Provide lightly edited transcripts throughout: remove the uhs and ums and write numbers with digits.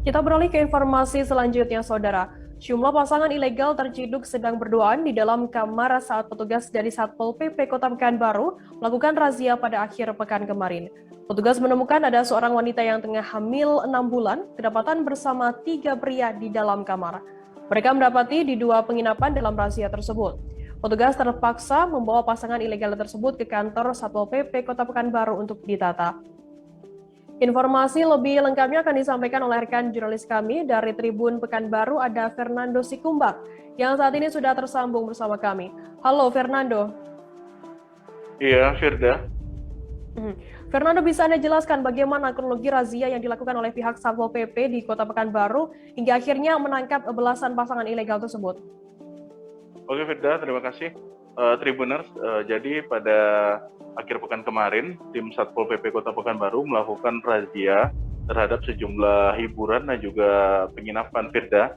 Kita beralih ke informasi selanjutnya, Saudara. Jumlah pasangan ilegal terciduk sedang berduaan di dalam kamar saat petugas dari Satpol PP Kota Pekanbaru melakukan razia pada akhir pekan kemarin. Petugas menemukan ada seorang wanita yang tengah hamil 6 bulan, kedapatan bersama 3 pria di dalam kamar. Mereka mendapati di 2 penginapan dalam razia tersebut. Petugas terpaksa membawa pasangan ilegal tersebut ke kantor Satpol PP Kota Pekanbaru untuk ditata. Informasi lebih lengkapnya akan disampaikan oleh rekan jurnalis kami dari Tribun Pekanbaru, ada Fernando Sikumbak, yang saat ini sudah tersambung bersama kami. Halo Fernando. Iya, Firda. Fernando, bisa Anda jelaskan bagaimana kronologi razia yang dilakukan oleh pihak Satpol PP di Kota Pekanbaru hingga akhirnya menangkap belasan pasangan ilegal tersebut? Oke, Firda, terima kasih. Tribuners, jadi pada akhir pekan kemarin, tim Satpol PP Kota Pekanbaru melakukan razia terhadap sejumlah hiburan dan juga penginapan, Firda.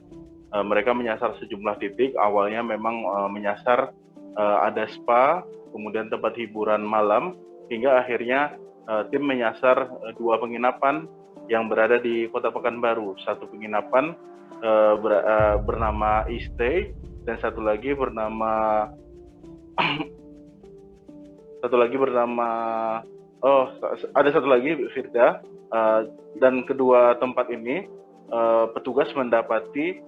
Mereka menyasar sejumlah titik. Awalnya memang menyasar ada spa, kemudian tempat hiburan malam, hingga akhirnya tim menyasar 2 penginapan yang berada di Kota Pekanbaru. Satu penginapan bernama Istay, dan ada satu lagi Firda. Dan kedua tempat ini petugas mendapati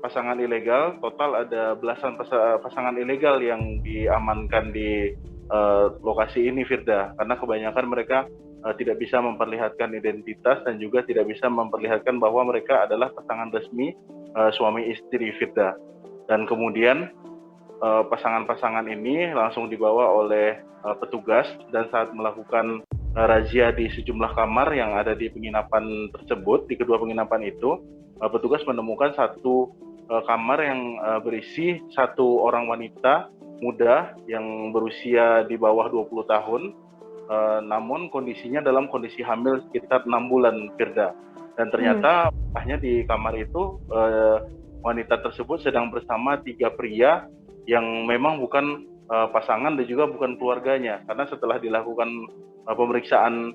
pasangan ilegal. Total ada belasan pasangan ilegal yang diamankan di lokasi ini, Firda, karena kebanyakan mereka tidak bisa memperlihatkan identitas dan juga tidak bisa memperlihatkan bahwa mereka adalah pasangan resmi suami istri, Firda. Dan kemudian pasangan-pasangan ini langsung dibawa oleh petugas, dan saat melakukan razia di sejumlah kamar yang ada di penginapan tersebut, di kedua penginapan itu, petugas menemukan satu kamar yang berisi satu orang wanita muda yang berusia di bawah 20 tahun, namun kondisinya dalam kondisi hamil sekitar 6 bulan, Firda. Dan ternyata hanya di kamar itu wanita tersebut sedang bersama 3 pria yang memang bukan pasangan dan juga bukan keluarganya, karena setelah dilakukan pemeriksaan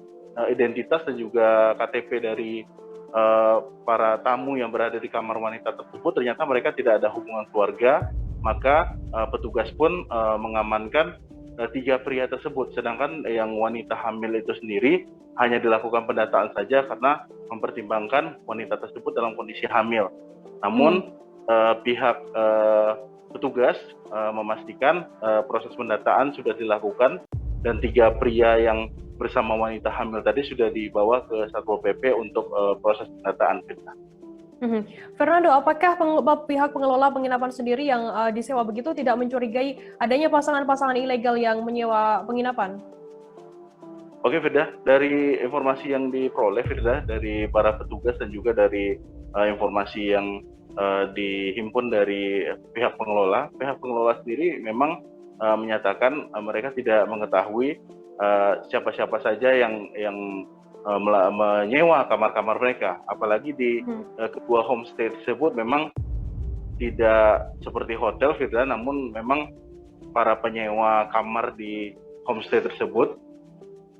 identitas dan juga KTP dari para tamu yang berada di kamar wanita tersebut, ternyata mereka tidak ada hubungan keluarga. Maka petugas pun mengamankan 3 pria tersebut, sedangkan yang wanita hamil itu sendiri hanya dilakukan pendataan saja karena mempertimbangkan wanita tersebut dalam kondisi hamil. Namun pihak petugas memastikan proses pendataan sudah dilakukan, dan 3 pria yang bersama wanita hamil tadi sudah dibawa ke Satpol PP untuk proses pendataan, Firda. Fernando, apakah pihak pengelola penginapan sendiri yang disewa begitu tidak mencurigai adanya pasangan-pasangan ilegal yang menyewa penginapan? Oke, Firda, dari informasi yang diperoleh, Firda, dari para petugas dan juga dari informasi yang dihimpun dari pihak pengelola sendiri memang menyatakan mereka tidak mengetahui siapa-siapa saja yang menyewa kamar-kamar mereka. Apalagi di kedua homestay tersebut memang tidak seperti hotel, Firda, namun memang para penyewa kamar di homestay tersebut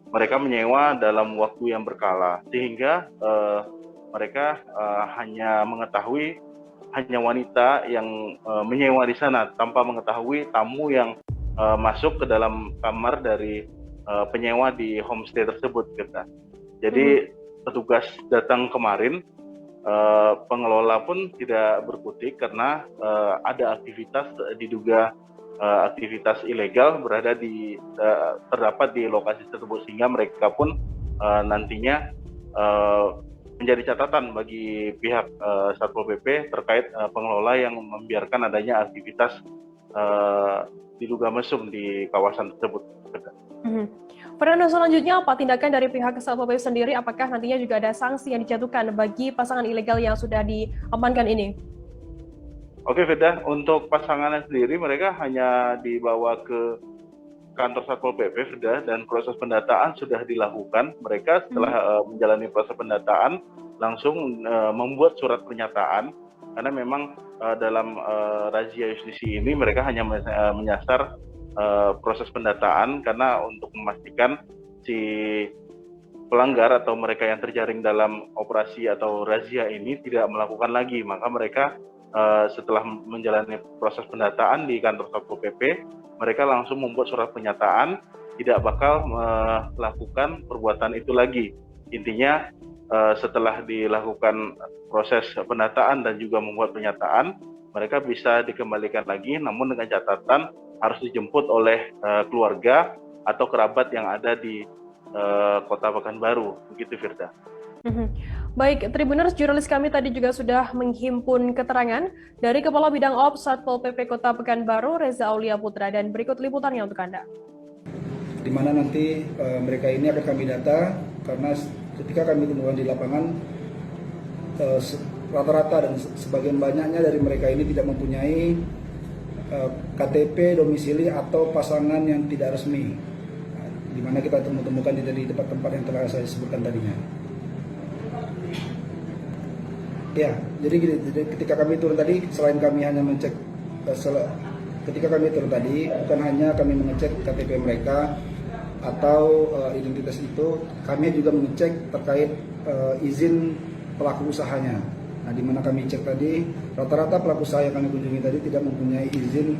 mereka menyewa dalam waktu yang berkala, sehingga mereka hanya mengetahui hanya wanita yang menyewa di sana, tanpa mengetahui tamu yang masuk ke dalam kamar dari penyewa di homestay tersebut, Firda. Jadi petugas datang kemarin, pengelola pun tidak berkutik karena ada aktivitas diduga aktivitas ilegal terdapat di lokasi tersebut, sehingga mereka pun nantinya menjadi catatan bagi pihak Satpol PP terkait pengelola yang membiarkan adanya aktivitas diduga mesum di kawasan tersebut. Fernando, selanjutnya apa tindakan dari pihak Satpol PP sendiri? Apakah nantinya juga ada sanksi yang dijatuhkan bagi pasangan ilegal yang sudah diamankan ini? Oke, Firda, untuk pasangannya sendiri mereka hanya dibawa ke kantor Satpol PP, Firda, dan proses pendataan sudah dilakukan. Mereka setelah menjalani proses pendataan langsung membuat surat pernyataan, karena memang dalam razia justisi ini mereka hanya menyasar proses pendataan karena untuk memastikan si pelanggar atau mereka yang terjaring dalam operasi atau razia ini tidak melakukan lagi, maka mereka setelah menjalani proses pendataan di kantor Satpol PP, mereka langsung membuat surat pernyataan tidak bakal melakukan perbuatan itu lagi. Intinya setelah dilakukan proses pendataan dan juga membuat pernyataan, mereka bisa dikembalikan lagi, namun dengan catatan harus dijemput oleh keluarga atau kerabat yang ada di Kota Pekanbaru, begitu Firda. Baik, Tribuners, jurnalis kami tadi juga sudah menghimpun keterangan dari Kepala Bidang Ops Satpol PP Kota Pekanbaru, Reza Aulia Putra, dan berikut liputannya untuk Anda. Di mana nanti mereka ini akan kami data, karena ketika kami temukan di lapangan rata-rata dan sebagian banyaknya dari mereka ini tidak mempunyai KTP, domisili atau pasangan yang tidak resmi. Di mana kita temukan di tempat-tempat yang telah saya sebutkan tadinya. Ya, jadi ketika kami turun tadi, selain kami hanya mengecek, ketika kami turun tadi, bukan hanya kami mengecek KTP mereka atau identitas itu, kami juga mengecek terkait izin pelaku usahanya. Nah, di mana kami cek tadi, rata-rata pelaku usaha yang kami kunjungi tadi tidak mempunyai izin,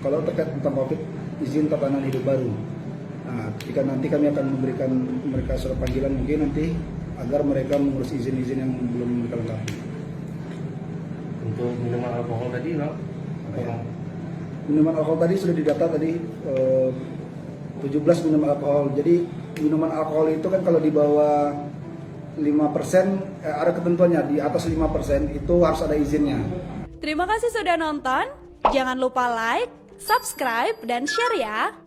kalau terkait tentang COVID, izin tatanan hidup baru. Nah, ketika nanti kami akan memberikan mereka surat panggilan mungkin nanti agar mereka mengurus izin-izin yang belum mereka lengkapi. Untuk minuman alkohol tadi, no? Minuman alkohol tadi sudah didata tadi 17 minuman alkohol. Jadi minuman alkohol itu kan kalau di bawah 5%, ada ketentuannya, di atas 5% itu harus ada izinnya. Terima kasih sudah nonton. Jangan lupa like, subscribe, dan share ya.